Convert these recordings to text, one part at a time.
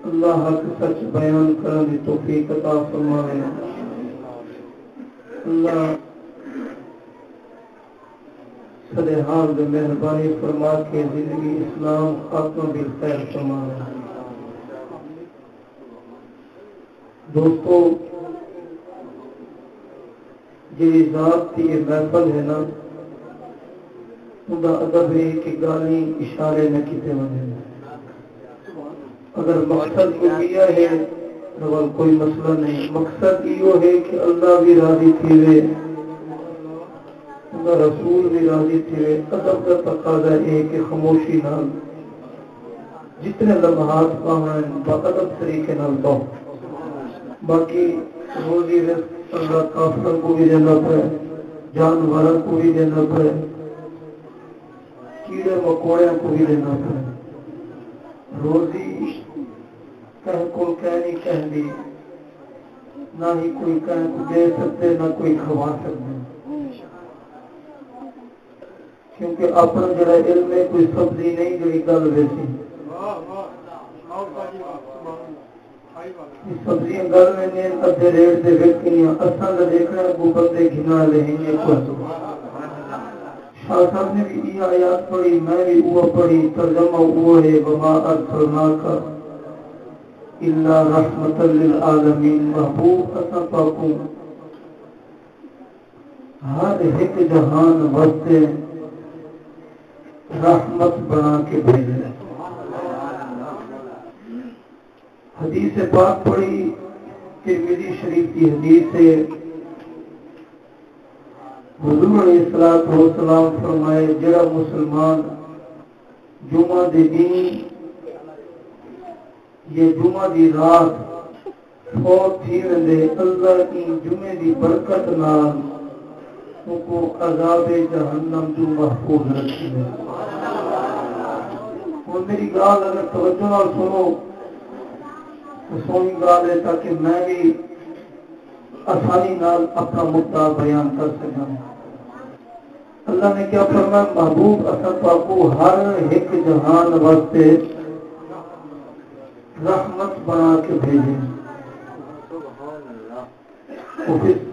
اللہ حق سچ بیان کرنے کی توفیق عطا فرمائے۔ اللہ صدر حال میں مہربانی فرما کے زندگی اسلام خاتمہ بالخیر فرمائے۔ دوستو، جی ذات کی یہ محفل ہے نا، انہاں ادب ہے کہ گالی اشارے نہ کیتے ونے۔ اگر مقصد کیا ہے تو کوئی مسئلہ نہیں، مقصد یہ ہے کہ اللہ بھی راضی تھے، اللہ رسول بھی راضی تھے۔ ادب کا تقاضا ہے کہ خاموشی نال جتنے لمحات پاویں باادب طریقے نال دو۔ باقی روزی رزق اللہ کافر کو بھی دینا پڑے، جانوروں کو بھی دینا پڑے، کیڑے مکوڑے کو بھی دینا پڑے۔ روزی کہیں کو نہیں کہہ دی، نہ ہی کوئی کہیں کو دے سکتے، نہ کوئی کھوا سکتے، کیونکہ اپنا جڑا علم ہے کوئی سبزی نہیں جڑی گل ویسی سبزیاں گل میں نے ادھے ریٹ سے ویکنیاں اصل کا دیکھنا کو بندے گھنا لیں گے۔ شاہ صاحب نے بھی یہ آیات پڑھی، میں بھی وہ پڑھی، ترجمہ وہ ہے وما ارسلناک الا رحمت للعالمین۔ محبوب اساں پاکوں ہر ایک جہان واسطے رحمت بنا کے بھیجے۔ حدیث پاک پڑھی ترمذی شریف کی حدیث ہے، حضور علیہ السلام فرمائے جڑا مسلمان جمعہ دے دن یہ جمعہ دی رات فوت تھی وندے، اللہ کی جمعے دی برکت نال ان کو عذاب جہنم جو محفوظ رکھی ہے۔ اور میری گال اگر توجہ نال سنو تو سونی گال ہے تاکہ میں بھی آسانی نال اپنا مدعا بیان کر سکوں۔ اللہ نے کیا فرمایا؟ محبوب اساں پاکو ہر ایک جہان واسطے رحمت بنا کے بھیجے۔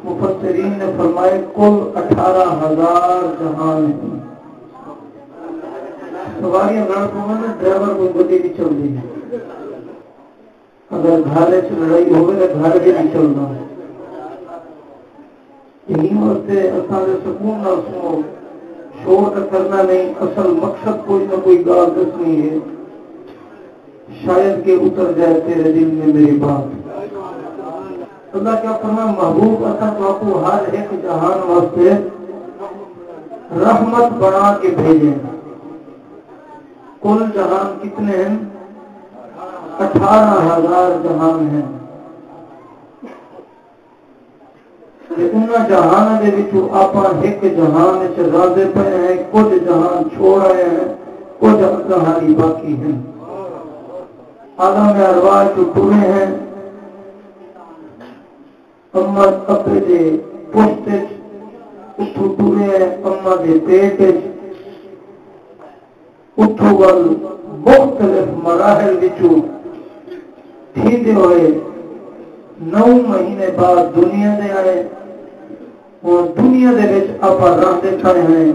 مفسرین نے فرمائے کل 18,000 جہان ہیں۔ سواریاں گھر کو میں ڈرائیور کو گڈی بھی چل دی، اگر گھر سے لڑائی ہوگی تو گھر بھی نہیں چلنا۔ یہی واسطے اصل سکون نہ سنو، شور کرنا نہیں، اصل مقصد کوئی نہ کوئی گال دسنی ہے، شاید کہ اتر جائے تیرے دل میں میری بات۔ اللہ کیا فرمایا؟ محبوب اساں کو ہر ایک جہان واسطے رحمت بنا کے بھیجے۔ کل جہان کتنے ہیں؟ 18,000 جہان ہیں۔ انہاں جہان دے وچوں آپاں ایک جہان وچ راضی پئے ہیں، کچھ جہان چھوڑ آئے ہیں، کچھ کہانی باقی ہیں۔ عالم ارواح جو ٹرے ہیں، اما ابے دے پشت اتھو ٹرے ہیں، اما دے پیٹ اتھو ول مختلف مراحل وچوں تھیندے ہوئے 9 مہینے بعد دنیا دے آئے، اور دنیا دے وچ آپ رہتے کھڑے ہیں۔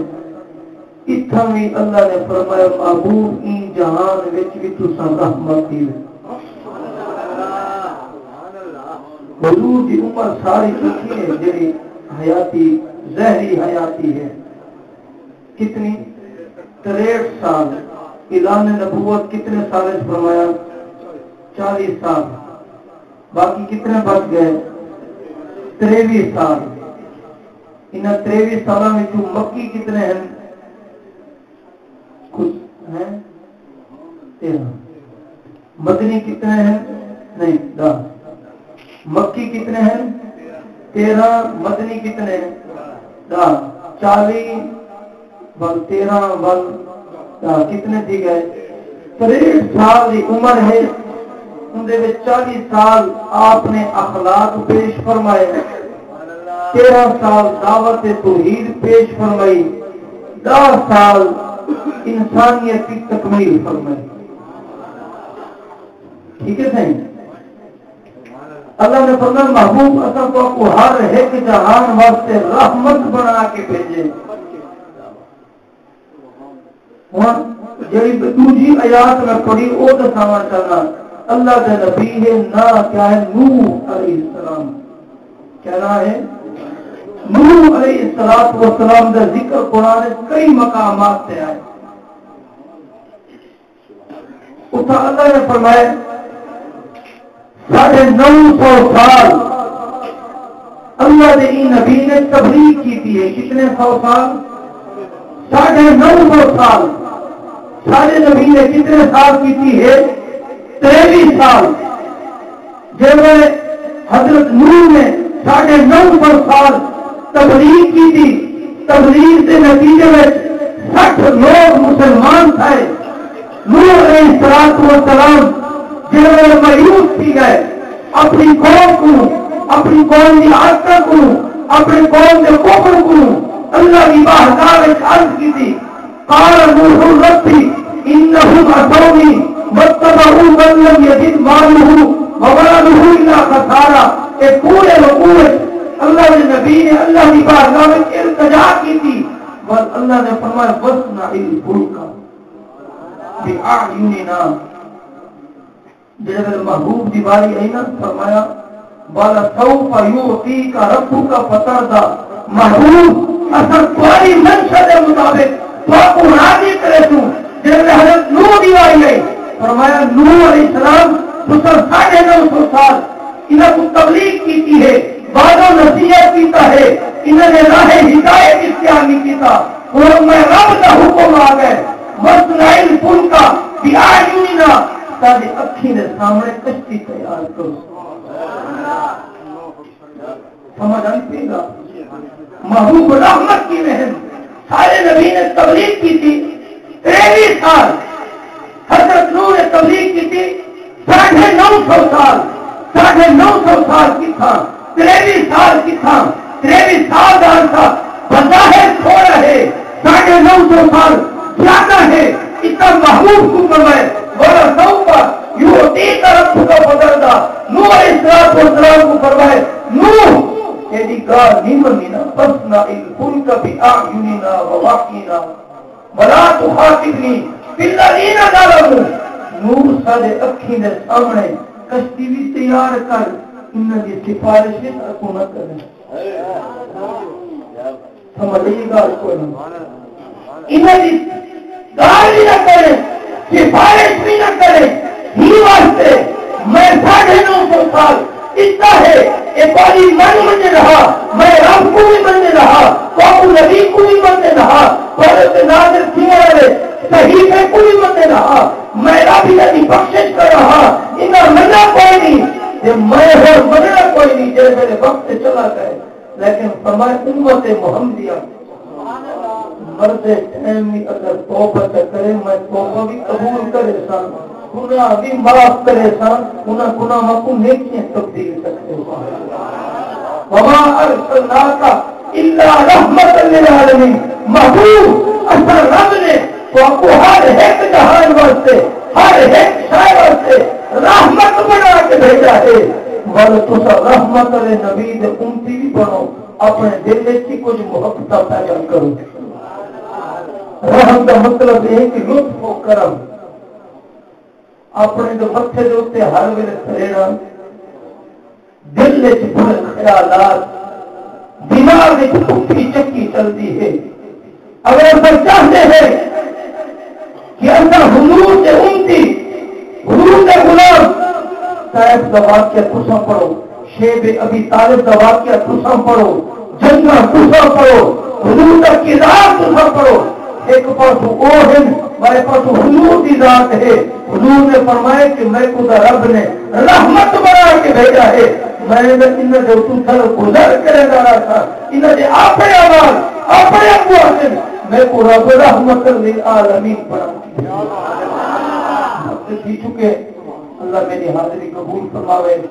اتھا بھی اللہ نے فرمایا محبوب این جہان وچ بھی تساں رحمت دی۔ حضور دی عمر ساری لکھی ہے جڑی حیاتی ظاہری حیاتی ہے، کتنی؟ 63 سال۔ اعلان نبوت کتنے سال فرمایا؟ 40 سال۔ باقی کتنے بچ گئے؟ 23 سال۔ ان 23 سالوں میں مکی کتنے ہیں؟ کچھ ہیں 13۔ مدنی کتنے ہیں؟ نہیں 10۔ مکی کتنے ہیں؟ 13۔ مدنی کتنے ہیں؟ 10۔ 40 بل 13 بل 10 کتنے تھی گئے؟ 63 سال کی عمر ہے۔ اندے میں 40 سال آپ نے اخلاق پیش فرمائے، 13 سال دعوت توحید پیش فرمائی، 10 سال انسانیت کی تکمیل فرمائی۔ ٹھیک ہے صحیح. اللہ نے فرمایا محبوب اصل کو ہر ایک جہان واسطے رحمت بنا کے بھیجے. جی دوسری آیات میں پڑھی وہ دساوا چاہنا اللہ کے نبی ہے نہ کیا ہے نوح علیہ السلام. کیا نام ہے؟ نوح علیہ السلام کا ذکر قرآن کئی مقامات سے آئے. اتنا اللہ نے فرمایا 950 سال اللہ نے نبی نے تبلیغ کی تھی ہے. کتنے 100 سال؟ 950 سال. سارے نبی نے کتنے سال کی تھی ہے؟ 23 سال. جب حضرت نوح نے 950 سال تبلیغ کی تھی. تبلیغ کے نتیجے میں 60 لوگ مسلمان تھے. نوح علیہ السلام جب مایوس تھی گئے اپنی قوم کو، اپنی قوم کی عادت کو، اپنے قوم کے کفر کو اللہ کی بارگاہ میں عرض کی تھی. قال نوح ربی انہم عصونی واتبعوا من لم یزد مالہ وولدہ الا خسارا. ایک پورے وقوع اللہ کے نبی نے اللہ کی بارگاہ میں التجا کی تھی. اور اللہ نے فرمایا وَاصْنَعِ الْفُلْكَ بِأَعْيُنِنَا. جب محبوب کی باری آئی نا فرمایا وَلَسَوْفَ يُعْطِيكَ رَبُّكَ فَتَرْضَىٰ. محبوب اصل تمہاری منشا کے مطابق تو آپ کو راضی کرے تو. جب حضرت نوح کی باری آئی فرمایا نوح علیہ السلام 950 سال انہیں کو تبلیغ کی ہے، بعد و نصیحت کیتا ہے. انہوں نے راہ ہدایت اختیار نہیں کیتا. اور میں رب کا حکم آ گئے وَاصْنَعِ الْفُلْكَ بِأَعْيُنِنَا. تاکہ اکھی نے سامنے کشتی تیار کرو. سمجھ آئی پی گا؟ محبوب رحمت کی محن سارے نبی نے تبلیغ کی تھی 23 سال. حضرت نوح نے تبلیغ کی تھی 950 سال. 950 سال کی تھا 23 سال کی تھا 23 سال دار تھا. بظاہر تھوڑا ہے 950 سال زیادہ ہے. اتنا محبوب کو فرمائے بڑا سوپا یوتی طرف کا بدلدا. نوح علیہ السلام کو فرمائے نوح تیری گاہ نہیں بنی نا فَاصْنَعِ الْفُلْكَ بِأَعْيُنِنَا وَوَحْيِنَا وَلَا تُخَاطِبْنِي فِي الَّذِينَ ظَلَمُوا. نور سارے اکھی نے سامنے کشتی بھی تیار کر انہوں کی سفارشیں کو نہ کریں. سمجھئے گا کوئی انہوں کی گال بھی نہ کریں سفارش بھی نہ کریں. ہی واسطے میں 950 سال اتنا ہے ایک باری من بننے رہا. میں رب کو بھی بننے رہا تو نبی کو بھی بننے رہا اور نازل کیے رہے صحیفے کو بھی بننے رہا. میں رب کی بخشش کر رہا. انہیں مننا کوئی نہیں کہ میں اور مننا کوئی نہیں جیسے میرے وقت چلا گئے. لیکن فرمائے امت محمدیہ مرد ٹائم میں اگر توبہ کرے میں توبہ بھی قبول کرے سان گناہ بھی معاف کرے سان انہیں گناہ کو نیکیاں تبدیل کرتے ہو. وما ارسلناک الا رحمت للعالمین. محبوب اصل رب نے تو آپ کو ہر ایک جہان واسطے ہر ایک شے واسطے رحمت بنا کے بھیجا ہے. بل تسا رحمت نبی دے امتی بھی بنو. اپنے دل میں کچھ محبت پیدا کرو. رحم کا مطلب ہے کہ لطف و کرم اپنے جو متھے دے اوتے ہر ویلے کھڑا دل وچ برے خیالات دماغ وچ پٹھی چکی چلتی ہے. اگر وہ چاہتے ہیں کہ اندر حضور کے امتی حضور کے غلام صاحب کا واقعہ تساں پڑھو، شیب ابی طالب کا واقعہ تساں پڑھو، جنگا تساں پڑھو، حضور کا کردار تساں پڑھو. ایک پاس وہ ہے میرے پاس حضور کی ذات ہے. حضور نے فرمایا کہ میں خدا رب نے رحمت بنا کے بھیجا ہے. میں نے انہیں جو تم سر گزر کرے جا رہا تھا انہیں جو اپنے آواز اپنے ابو میں کو رب رحمت للعالمین بنا کے چکے. اللہ میری حاضری قبول فرماوے.